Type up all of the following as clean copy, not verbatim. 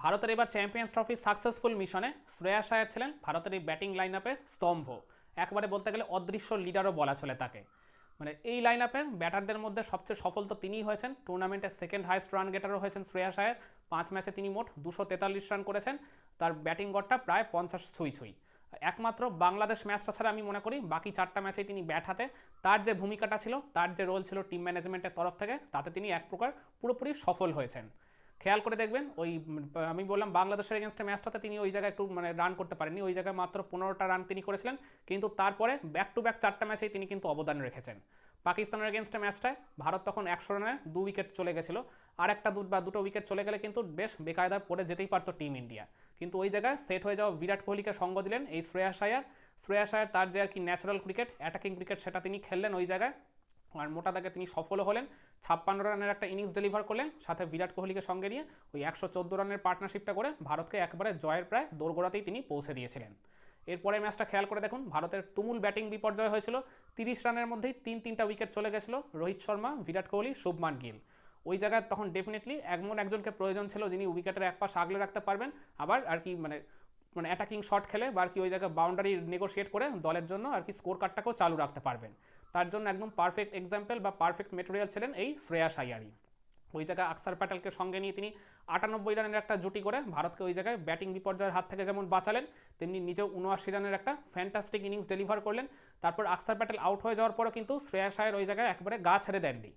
ভারতের এবার champions trophy successful মিশনে শ্রেয়াস আয়ার ছিলেন ভারতের এই ব্যাটিং লাইন আপের স্তম্ভ। একবারে বলতে গেলে অদৃশ্য লিডারও বলা চলে তাকে। মানে এই লাইন আপের ব্যাটারদের মধ্যে সবচেয়ে সফল তো তিনিই হয়েছেন। টুর্নামেন্টের সেকেন্ড হাইস্ট রান গেটারও হয়েছেন শ্রেয়াস আয়ার। 5 ম্যাচে তিনি মোট 243 রান করেছেন। তার ব্যাটিং গড়টা প্রায় 50 ছুঁই ছুঁই। একমাত্র বাংলাদেশ ম্যাচটা ছাড়া আমি মনে করি বাকি 4টা ম্যাচেই তিনি ব্যাট হাতে তার যে ভূমিকাটা ছিল, তার যে রোল ছিল টিম ম্যানেজমেন্টের তরফ থেকে, তাতে তিনি এক প্রকার পুরোপুরি সফল হয়েছেন। খেয়াল করে দেখবেন ওই আমি বললাম বাংলাদেশের এগেনস্টে ম্যাচটাতে তিনি ওই জায়গায় একটু রান করতে পারেননি, ওই জায়গায় মাত্র 15টা রান তিনি করেছিলেন। কিন্তু তারপরে ব্যাক টু ব্যাক 4টা ম্যাচেই তিনি কিন্তু অবদান রেখেছেন। পাকিস্তানের এগেনস্টে ম্যাচটায় ভারত তখন 100 রানে 2 উইকেট চলে গেছিল। আর একটা দুটো উইকেট চলে গেলে কিন্তু বেশ বেকায়দায় পড়ে যেতেই পারতো টিম ইন্ডিয়া। কিন্তু ওই জায়গায় সেট হয়ে যাওয়া বিরাট কোহলিকে সঙ্গ দিলেন এই শ্রেয়াস আয়ার। শ্রেয়াস আয়ার তার যে আর কি ন্যাচারাল ক্রিকেট, অ্যাটাকিং ক্রিকেট, সেটা তিনি খেললেন ওই জায়গায়। আর মোটা দাগে তিনি সফলও হলেন। 56 রানের একটা ইনিংস ডেলিভার করলেন, সাথে বিরাট কোহলিকে সঙ্গে নিয়ে ওই 114 রানের পার্টনারশিপটা করে ভারতকে একবারে জয়ের প্রায় দোরগোড়াতেই তিনি পৌঁছে দিয়েছিলেন। এরপরে ম্যাচটা খেয়াল করে দেখুন, ভারতের তুমুল ব্যাটিং বিপর্যয় হয়েছিল। 30 রানের মধ্যেই তিনটা উইকেট চলে গেছিল রোহিত শর্মা, বিরাট কোহলি, শুভমান গিল। ওই জায়গায় তখন ডেফিনেটলি এমন একজনকে প্রয়োজন ছিল যিনি উইকেটের এক পাশ আগলে রাখতে পারবেন, আবার আর কি মানে মানে অ্যাটাকিং শট খেলে বা আর কি ওই জায়গায় বাউন্ডারি নেগোশিয়েট করে দলের জন্য আর কি স্কোর কার্ডটাকেও চালু রাখতে পারবেন। তার জন্য একদম পারফেক্ট এক্সাম্পল বা পারফেক্ট মেটেরিয়াল ছিলেন এই শ্রেয়াস আইয়ারই। ওই জায়গায় আকসার প্যাটেলকে সঙ্গে নিয়ে তিনি 98 রানের একটা জুটি করে ভারতকে ওই জায়গায় ব্যাটিং বিপর্যয়ের হাত থেকে যেমন বাঁচালেন, তেমনি নিজেও 79 রানের একটা ফ্যান্টাস্টিক ইনিংস ডেলিভার করলেন। তারপর আকসার প্যাটেল আউট হয়ে যাওয়ার পরও কিন্তু শ্রেয়াস আয়ার ওই জায়গায় একবারে গা ছেড়ে দেননি।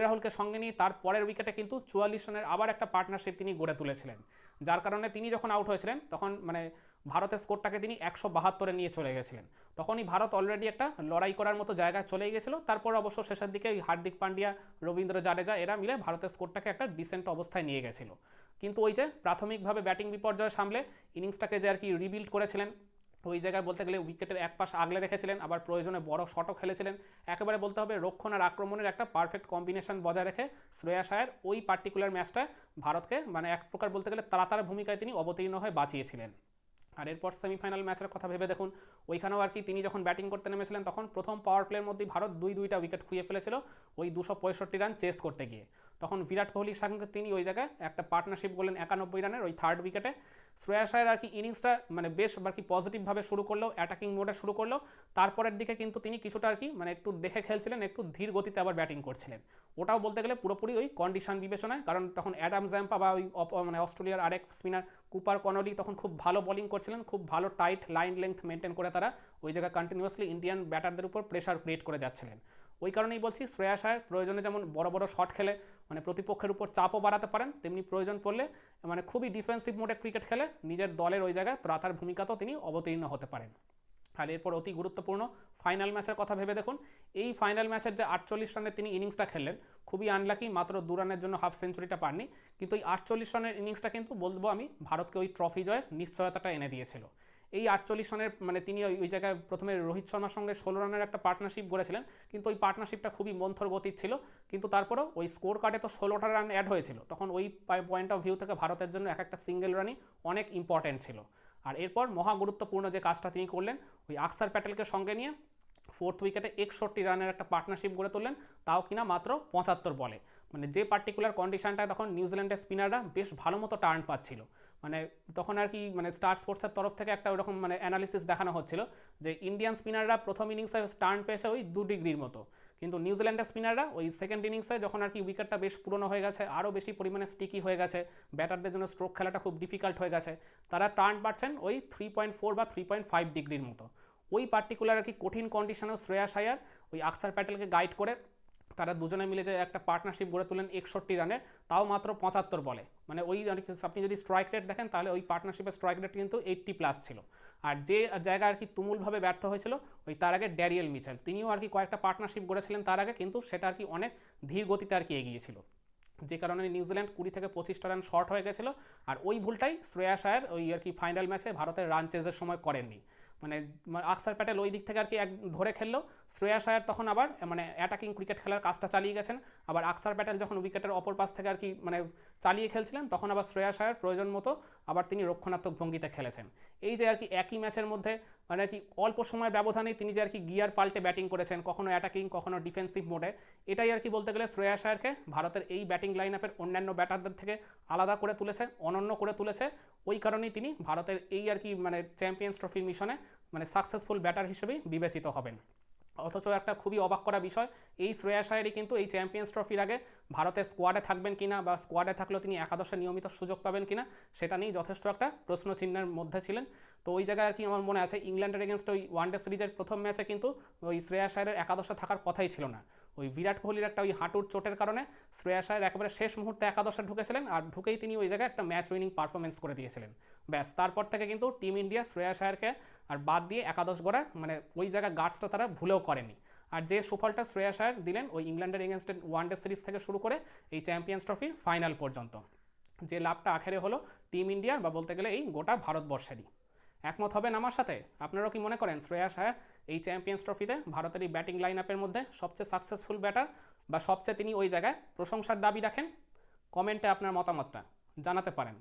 রাহুলকে সঙ্গে নিয়ে তার পরের উইকেটে কিন্তু 44 রানের আবার একটা পার্টনারশিপ তিনি গড়ে তুলেছিলেন, যার কারণে তিনি যখন আউট হয়েছিলেন তখন ভারতের স্কোরটাকে তিনি 172-এ নিয়ে চলে গেছিলেন। তখনই ভারত অলরেডি একটা লড়াই করার মতো জায়গায় চলে গেছিল। তারপর অবশ্য শেষের দিকে ওই হার্দিক পান্ডিয়া, রবীন্দ্র জাডেজা এরা মিলে ভারতের স্কোরটাকে একটা ডিসেন্ট অবস্থায় নিয়ে গেছিল। কিন্তু ওই যে প্রাথমিকভাবে ব্যাটিং বিপর্যয় সামলে ইনিংসটাকে যে আর কি রিবিল্ড করেছিলেন, ওই জায়গায় বলতে গেলে উইকেটের এক পাশ আগলে রেখেছিলেন, আবার প্রয়োজনে বড় শটও খেলেছিলেন। একেবারে বলতে হবে রক্ষণ আর আক্রমণের একটা পারফেক্ট কম্বিনেশন বজায় রেখে শ্রেয়াস আয়ার ওই পার্টিকুলার ম্যাচটা ভারতকে এক প্রকার বলতে গেলে তাড়াতাড়ি ভূমিকায় তিনি অবতীর্ণ হয়ে বাঁচিয়েছিলেন। আর এরপর সেমিফাইনাল ম্যাচের কথা ভেবে দেখুন, ওইখানেও আর কি তিনি যখন ব্যাটিং করতে নেমেছিলেন তখন প্রথম পাওয়ার প্লের মধ্যেই ভারত দুইটা উইকেট খুঁয়ে ফেলেছিল ওই 265 রান চেস করতে গিয়ে। তখন বিরাট কোহলির সঙ্গে তিনি ওই জায়গায় একটা পার্টনারশিপ করলেন 91 রানের ওই থার্ড উইকেটে। শ্রেয়াস আয়ার আর কি ইনিংসটা বেশ আর কি পজিটিভভাবে শুরু করলেও, অ্যাটাকিং মোডে শুরু করলেও, তারপরের দিকে কিন্তু তিনি কিছুটা আর কি একটু দেখে খেলছিলেন, একটু ধীর গতিতে আবার ব্যাটিং করছিলেন। ওটাও বলতে গেলে পুরোপুরি ওই কন্ডিশন বিবেচনায়, কারণ তখন অ্যাডাম জ্যাম্পা বা ওই অস্ট্রেলিয়ার আরেক স্পিনার কুপার কনলি তখন খুব ভালো বোলিং করছিলেন, খুব ভালো টাইট লাইন লেংথ মেনটেন করে তারা ওই জায়গায় কন্টিনিউয়াসলি ইন্ডিয়ান ব্যাটারদের উপর প্রেশার ক্রিয়েট করে যাচ্ছিলেন। ওই কারণেই বলছি শ্রেয়াস আয়ার প্রয়োজনে যেমন বড় বড় শট খেলে প্রতিপক্ষের উপর চাপও বাড়াতে পারেন, তেমনি প্রয়োজন পড়লে খুবই ডিফেন্সিভ মোডে ক্রিকেট খেলে নিজের দলের ওই জায়গায় ত্রাতার ভূমিকাতেও তিনি অবতীর্ণ হতে পারেন। আর এরপর অতি গুরুত্বপূর্ণ ফাইনাল ম্যাচের কথা ভেবে দেখুন, এই ফাইনাল ম্যাচের যে 48 রানের তিনি ইনিংসটা খেললেন, খুবই আনলাকি, মাত্র 2 রানের জন্য হাফ সেঞ্চুরিটা পাননি। কিন্তু এই 48 রানের ইনিংসটা কিন্তু বলবো আমি ভারতকে ওই ট্রফি জয়ের নিশ্চয়তাটা এনে দিয়েছিল। এই 48 রানের তিনি ওই জায়গায় প্রথমে রোহিত শর্মার সঙ্গে 16 রানের একটা পার্টনারশিপ গড়েছিলেন, কিন্তু ওই পার্টনারশিপটা খুবই মন্থর গতির ছিল। কিন্তু তারপরেও ওই স্কোর কার্ডে তো 16টা রান অ্যাড হয়েছিল, তখন ওই পয়েন্ট অফ ভিউ থেকে ভারতের জন্য একটা সিঙ্গেল রানই অনেক ইম্পর্টেন্ট ছিল। আর এরপর মহা গুরুত্বপূর্ণ যে কাজটা তিনি করলেন, ওই আকসার প্যাটেলকে সঙ্গে নিয়ে ফোর্থ উইকেটে 61 রানের একটা পার্টনারশিপ গড়ে তুললেন, তাও কিনা মাত্র 75 বলে। যে পার্টিকুলার কন্ডিশনটায় তখন নিউজিল্যান্ডের স্পিনাররা বেশ ভালো মতো টার্ন পাচ্ছিল। তখন আর কি স্টার স্পোর্টসের তরফ থেকে একটা ওরকম অ্যানালিসিস দেখানো হচ্ছিল যে ইন্ডিয়ান স্পিনাররা প্রথম ইনিংসে টার্ন পেয়েছে ওই 2 ডিগ্রির মতো, কিন্তু নিউজিল্যান্ডের স্পিনাররা ওই সেকেন্ড ইনিংসে যখন আর কি উইকেটটা বেশ পুরনো হয়ে গেছে, আরও বেশি পরিমাণে স্টিকি হয়ে গেছে, ব্যাটারদের জন্য স্ট্রোক খেলাটা খুব ডিফিকাল্ট হয়ে গেছে, তারা টার্ন পাচ্ছেন ওই 3.4 বা 3.5 ডিগ্রির মতো। ওই পার্টিকুলার আর কি কঠিন কন্ডিশনেও শ্রেয়াস আয়ার ওই আকসার প্যাটেলকে গাইড করে তারা দুজনে মিলে যে একটা পার্টনারশিপ গড়ে তোলেন 61 রানের, তাও মাত্র 75 বলে। ওই আপনি যদি স্ট্রাইক রেট দেখেন তাহলে ওই পার্টনারশিপের স্ট্রাইক রেট কিন্তু 80+ ছিল। আর যে জায়গায় আর কি তুমুলভাবে ব্যর্থ হয়েছিল ওই তার আগে ড্যারিয়েল মিচেল, তিনিও আর কি কয়েকটা পার্টনারশিপ গড়েছিলেন তার আগে, কিন্তু সেটা আর কি অনেক ধীর গতিতে আর কি এগিয়েছিল, যে কারণে নিউজিল্যান্ড 20 থেকে 25টা রান শর্ট হয়ে গেছিলো। আর ওই ভুলটাই শ্রেয়াস আয়ার ওই আর কি ফাইনাল ম্যাচে ভারতের রান চেজের সময় করেননি। আকসার প্যাটেল ওই দিক থেকে আর কি ধরে খেললেও শ্রেয়াস আয়ার তখন আবার মানে অ্যাটাকিং ক্রিকেট খেলার কাজটা চালিয়ে গেছেন। আবার আকসার প্যাটেল যখন উইকেটের অপর পাশ থেকে আর কি মানে চালিয়ে খেলছিলেন, তখন আবার শ্রেয়াস আয়ার প্রয়োজন মতো আবার তিনি রক্ষণাত্মক ভঙ্গিতে খেলেছেন। এই যে আর কি একই ম্যাচের মধ্যে মানে আর কি অল্প সময়ের ব্যবধানে তিনি যে আর কি গিয়ার পাল্টে ব্যাটিং করেছেন, কখনো অ্যাটাকিং কখনো ডিফেন্সিভ মোডে, এটাই আর কি বলতে গেলে শ্রেয়াস আয়ারকে ভারতের এই ব্যাটিং লাইন আপের অন্যান্য ব্যাটারদের থেকে আলাদা করে তুলেছে, অনন্য করে তুলেছে। ওই কারণেই তিনি ভারতের এই আর কি মানে চ্যাম্পিয়ন্স ট্রফির মিশনে মানে সাকসেসফুল ব্যাটার হিসেবেই বিবেচিত হবেন। অথচ একটা খুবই অবাক করা বিষয়, এই শ্রেয়াস আয়ারই কিন্তু এই চ্যাম্পিয়ন্স ট্রফির আগে ভারতের স্কোয়াডে থাকবেন কিনা বা স্কোয়াডে থাকলেও তিনি একাদশে নিয়মিত সুযোগ পাবেন কিনা সেটা নিয়ে যথেষ্ট একটা প্রশ্নচিহ্নের মধ্যে ছিলেন। তো ওই জায়গায় আর কি আমার মনে আছে ইংল্যান্ডের এগেনস্ট ওই ওয়ানডে সিরিজের প্রথম ম্যাচে কিন্তু ওই শ্রেয়াস আয়ারের একাদশে থাকার কথাই ছিল না। ওই বিরাট কোহলির একটা ওই হাঁটুর চোটের কারণে শ্রেয়াস আয়ার একেবারে শেষ মুহূর্তে একাদশে ঢুকেছিলেন, আর ঢুকেই তিনি ওই জায়গায় একটা ম্যাচ উইনিং পারফরমেন্স করে দিয়েছিলেন। ব্যাস তারপর থেকে কিন্তু টিম ইন্ডিয়া শ্রেয়াস আয়ারকে আর বাদ দিয়ে একাদশ গড়ার মানে ওই জায়গায় গার্ডসটা তারা ভুলেও করেনি। আর যে সুফলটা শ্রেয়াস আয়ার দিলেন ওই ইংল্যান্ডের এগেনস্টে ওয়ানডে সিরিজ থেকে শুরু করে এই চ্যাম্পিয়ন্স ট্রফির ফাইনাল পর্যন্ত, যে লাভটা আখেরে হলো টিম ইন্ডিয়ার বা বলতে গেলে এই গোটা ভারতবর্ষেরই। একমত হবেন আমার সাথে? আপনারাও কি মনে করেন শ্রেয়াস আয়ার এই চ্যাম্পিয়ন্স ট্রফিতে ভারতের এই ব্যাটিং লাইন আপের মধ্যে সবচেয়ে সাকসেসফুল ব্যাটার বা সবচেয়ে তিনি ওই জায়গায় প্রশংসার দাবি রাখেন? কমেন্টে আপনার মতামতটা জানাতে পারেন।